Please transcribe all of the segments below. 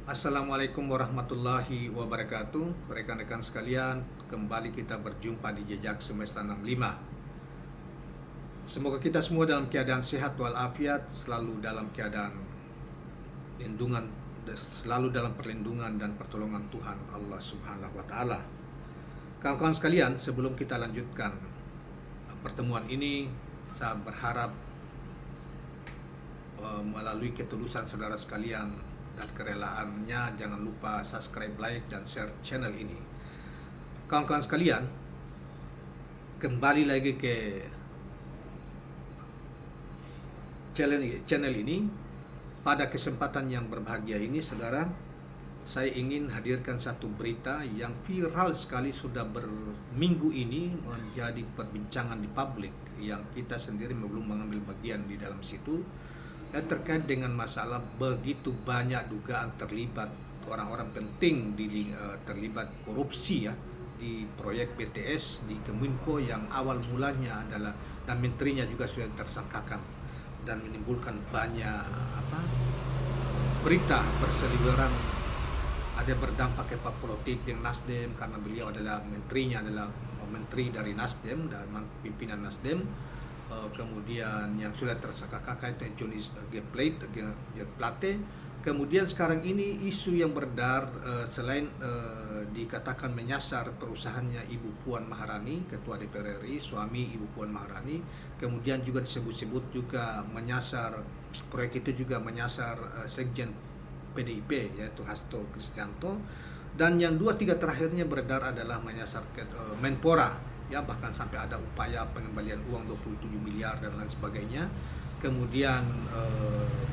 Assalamualaikum warahmatullahi wabarakatuh. Rekan-rekan sekalian, kembali kita berjumpa di Jejak Semesta 65. Semoga kita semua dalam keadaan sehat walafiat, selalu dalam keadaan lindungan, selalu dalam perlindungan dan pertolongan Tuhan Allah Subhanahu wa taala. Kawan-kawan sekalian, sebelum kita lanjutkan pertemuan ini, saya berharap melalui ketulusan saudara sekalian dan kerelaannya, jangan lupa subscribe, like, dan share channel ini. Kawan-kawan sekalian, kembali lagi ke channel ini. Pada kesempatan yang berbahagia ini, saudara, saya ingin hadirkan satu berita yang viral sekali, sudah berminggu ini menjadi perbincangan di publik, yang kita sendiri belum mengambil bagian di dalam situ, terkait dengan masalah begitu banyak dugaan terlibat orang-orang penting terlibat korupsi di proyek BTS di Kemenko, yang awal mulanya adalah, dan menterinya juga sudah tersangkakan dan menimbulkan banyak berita berseliweran, ada berdampak kepada politik dengan Nasdem, karena beliau adalah menterinya adalah menteri dari Nasdem dan pimpinan Nasdem. Kemudian yang sudah tersangka itu Johnny G. Plate. Kemudian sekarang ini isu yang beredar, selain dikatakan menyasar perusahaannya Ibu Puan Maharani, Ketua DPR RI, suami Ibu Puan Maharani, kemudian juga disebut-sebut juga menyasar, proyek itu juga menyasar Sekjen PDIP, yaitu Hasto Kristianto, dan yang 2-3 terakhirnya beredar adalah menyasar Menpora, bahkan sampai ada upaya pengembalian uang 27 miliar dan lain sebagainya. Kemudian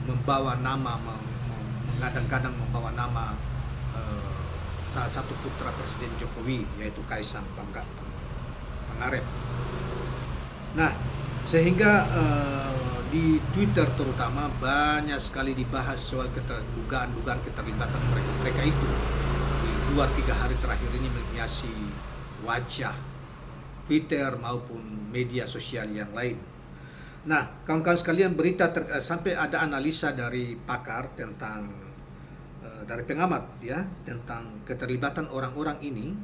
membawa nama, kadang-kadang membawa nama salah satu putra Presiden Jokowi, yaitu Kaisang Pangarep. Nah, sehingga di Twitter terutama banyak sekali dibahas soal dugaan keterlibatan mereka itu. Di 2-3 hari terakhir ini menghiasi wajah Twitter maupun media sosial yang lain. Nah, kawan-kawan sekalian, berita sampai ada analisa dari pakar tentang dari pengamat tentang keterlibatan orang-orang ini.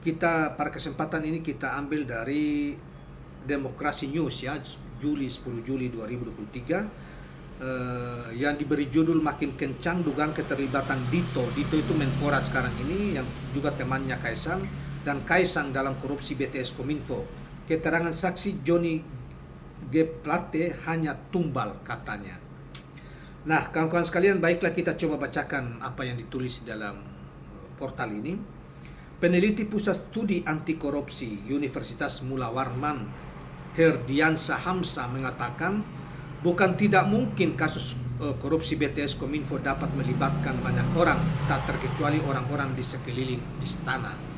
Kita pada kesempatan ini kita ambil dari Demokrasi News, Juli 10 Juli 2023, yang diberi judul "Makin Kencang Dugaan Keterlibatan Dito". Dito itu Menpora sekarang ini, yang juga temannya Kaisang, dan Kaisang dalam korupsi BTS Kominfo. Keterangan saksi Johnny G. Plate hanya tumbal, katanya. Nah, kawan-kawan sekalian, baiklah kita coba bacakan apa yang ditulis dalam portal ini. Peneliti Pusat Studi Anti Korupsi Universitas Mula Warman, Herdiansa Hamsa, mengatakan bukan tidak mungkin kasus korupsi BTS Kominfo dapat melibatkan banyak orang, tak terkecuali orang-orang di sekeliling istana.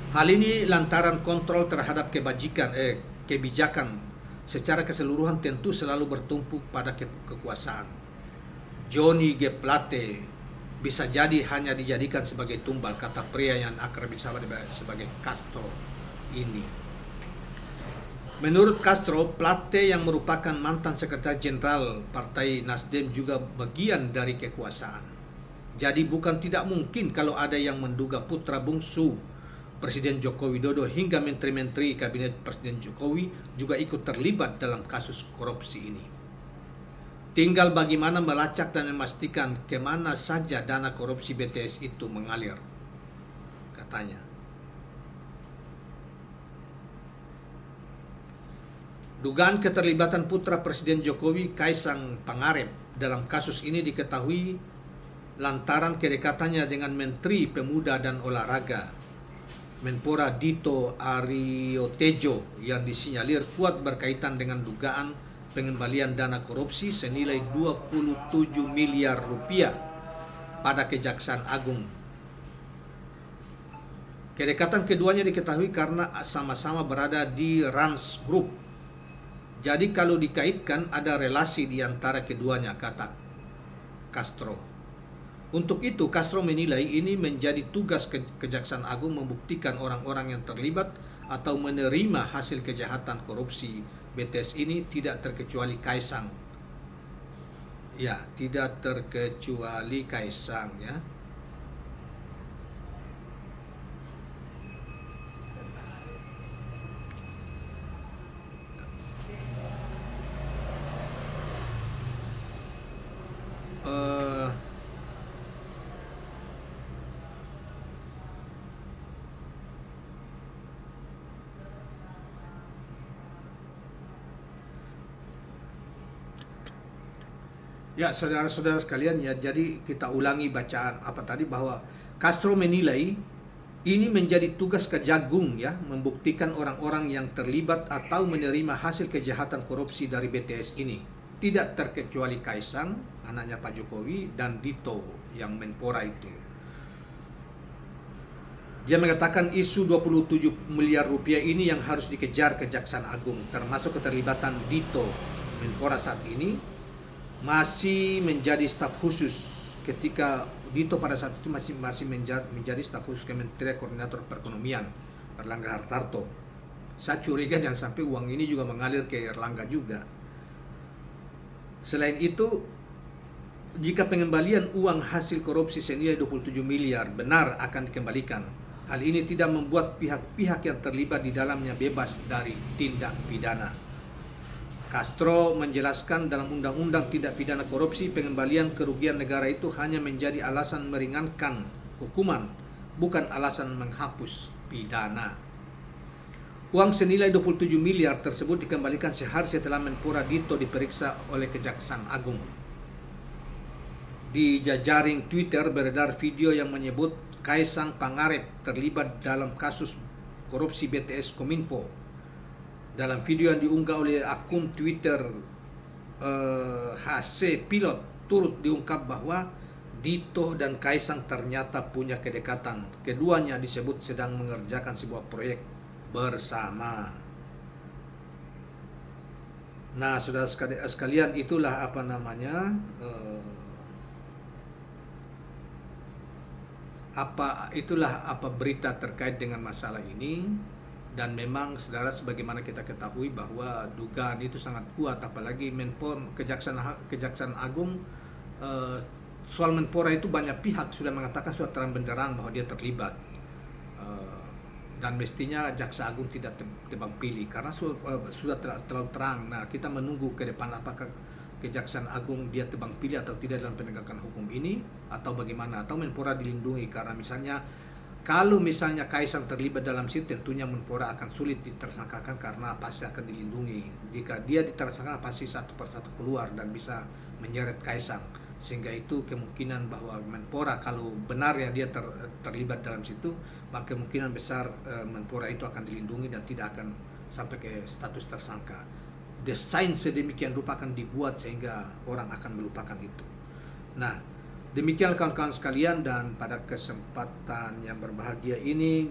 Hal ini lantaran kontrol terhadap kebijakan secara keseluruhan tentu selalu bertumpu pada kekuasaan. Johnny G. Plate bisa jadi hanya dijadikan sebagai tumbal, kata pria yang akrab disapa sebagai Castro ini. Menurut Castro, Plate yang merupakan mantan sekretaris jenderal Partai Nasdem juga bagian dari kekuasaan. Jadi bukan tidak mungkin kalau ada yang menduga putra bungsu Presiden Joko Widodo hingga menteri-menteri kabinet Presiden Jokowi juga ikut terlibat dalam kasus korupsi ini. Tinggal bagaimana melacak dan memastikan kemana saja dana korupsi BTS itu mengalir, katanya. Dugaan keterlibatan putra Presiden Jokowi, Kaisang Pangarep, dalam kasus ini diketahui lantaran kedekatannya dengan Menteri Pemuda dan Olahraga Menpora Dito Ariotejo, yang disinyalir kuat berkaitan dengan dugaan pengembalian dana korupsi senilai 27 miliar rupiah pada Kejaksaan Agung. Kedekatan keduanya diketahui karena sama-sama berada di Rans Group. Jadi kalau dikaitkan ada relasi di antara keduanya, kata Castro. Untuk itu, Castro menilai ini menjadi tugas Kejaksaan Agung membuktikan orang-orang yang terlibat atau menerima hasil kejahatan korupsi BTS ini tidak terkecuali Kaisang Ya, tidak terkecuali Kaisang ya. Eh, Ya, saudara-saudara sekalian ya, jadi kita ulangi bacaan apa tadi, bahwa Castro menilai ini menjadi tugas Kejagung ya, membuktikan orang-orang yang terlibat atau menerima hasil kejahatan korupsi dari BTS ini. Tidak terkecuali Kaisang, anaknya Pak Jokowi, dan Dito yang Menpora itu. Dia mengatakan isu 27 miliar rupiah ini yang harus dikejar Kejaksaan Agung, termasuk keterlibatan Dito Menpora saat ini masih menjadi staf khusus ketika Dito pada saat itu masih menjadi staf khusus Kementerian Koordinator Perekonomian Erlangga Hartarto. Saya curiga jangan sampai uang ini juga mengalir ke Erlangga juga. Selain itu, jika pengembalian uang hasil korupsi senilai 27 miliar benar akan dikembalikan, hal ini tidak membuat pihak-pihak yang terlibat di dalamnya bebas dari tindak pidana. Castro menjelaskan dalam Undang-Undang Tindak Pidana Korupsi, pengembalian kerugian negara itu hanya menjadi alasan meringankan hukuman, bukan alasan menghapus pidana. Uang senilai 27 miliar tersebut dikembalikan sehari setelah Menpora Dito diperiksa oleh Kejaksaan Agung. Di jejaring Twitter beredar video yang menyebut Kaisang Pangarep terlibat dalam kasus korupsi BTS Kominfo. Dalam video yang diunggah oleh akun Twitter HC Pilot, turut diungkap bahwa Dito dan Kaisang ternyata punya kedekatan. Keduanya disebut sedang mengerjakan sebuah proyek bersama. Nah, saudara sekalian, itulah apa namanya apa berita terkait dengan masalah ini. Dan memang saudara, sebagaimana kita ketahui bahwa dugaan itu sangat kuat, apalagi Kejaksaan Agung soal Menpora itu banyak pihak sudah mengatakan sudah terang benderang bahwa dia terlibat, dan mestinya Jaksa Agung tidak tebang pilih karena sudah terlalu terang. Nah, kita menunggu ke depan apakah Kejaksaan Agung dia tebang pilih atau tidak dalam penegakan hukum ini, atau bagaimana, atau Menpora dilindungi. Karena kalau misalnya Kaisang terlibat dalam situ, tentunya Menpora akan sulit ditersangkakan karena pasti akan dilindungi. Jika dia ditersangkakan, pasti satu persatu keluar dan bisa menyeret Kaisang. Sehingga itu kemungkinan bahwa Menpora, kalau benar ya dia terlibat dalam situ, maka kemungkinan besar Menpora itu akan dilindungi dan tidak akan sampai ke status tersangka. Desain sedemikian rupa akan dibuat sehingga orang akan melupakan itu. Nah, demikian kawan-kawan sekalian, dan pada kesempatan yang berbahagia ini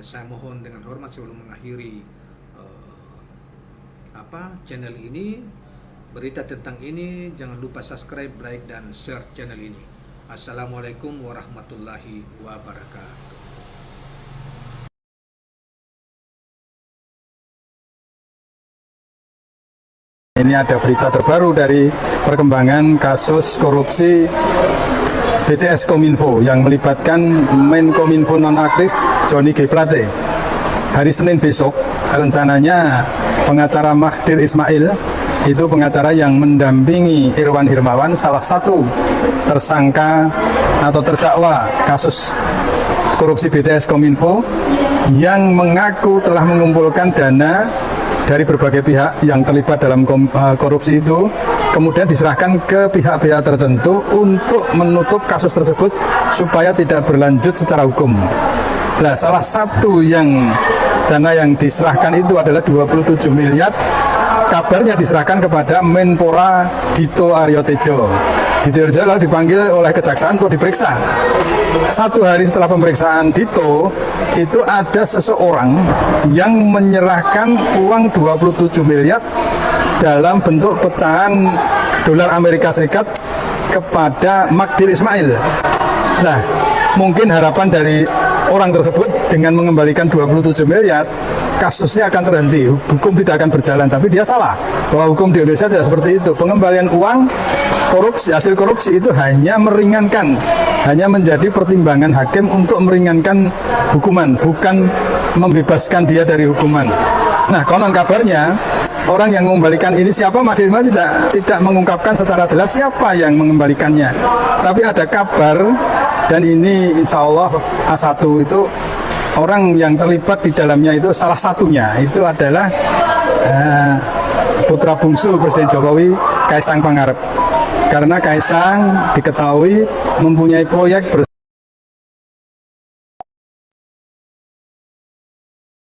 saya mohon dengan hormat sebelum mengakhiri channel ini, berita tentang ini, jangan lupa subscribe, like, dan share channel ini. Assalamualaikum warahmatullahi wabarakatuh. Ini ada berita terbaru dari perkembangan kasus korupsi BTS Kominfo yang melibatkan Menkominfo nonaktif Johnny G. Plate. Hari Senin besok rencananya pengacara Magdir Ismail, itu pengacara yang mendampingi Irwan Hirmawan, salah satu tersangka atau terdakwa kasus korupsi BTS Kominfo, yang mengaku telah mengumpulkan dana dari berbagai pihak yang terlibat dalam korupsi itu, kemudian diserahkan ke pihak-pihak tertentu untuk menutup kasus tersebut supaya tidak berlanjut secara hukum. Nah, salah satu dana yang diserahkan itu adalah 27 miliar. Kabarnya diserahkan kepada Menpora Dito Aryo Tejo. Dito Aryo Tejo lalu dipanggil oleh Kejaksaan untuk diperiksa. 1 hari setelah pemeriksaan Dito, itu ada seseorang yang menyerahkan uang 27 miliar dalam bentuk pecahan dolar Amerika Serikat kepada Magdir Ismail. Nah, mungkin harapan dari orang tersebut dengan mengembalikan 27 miliar, kasusnya akan terhenti, hukum tidak akan berjalan. Tapi dia salah, bahwa hukum di Indonesia tidak seperti itu. Pengembalian uang hasil korupsi itu hanya meringankan, hanya menjadi pertimbangan hakim untuk meringankan hukuman, bukan membebaskan dia dari hukuman. Nah, konon kabarnya orang yang mengembalikan ini siapa, majelis tidak mengungkapkan secara jelas siapa yang mengembalikannya. Tapi ada kabar, dan ini insya Allah A1 itu orang yang terlibat di dalamnya itu salah satunya itu adalah putra bungsu Presiden Jokowi, Kaisang Pangarep. Karena Kaisang diketahui mempunyai proyek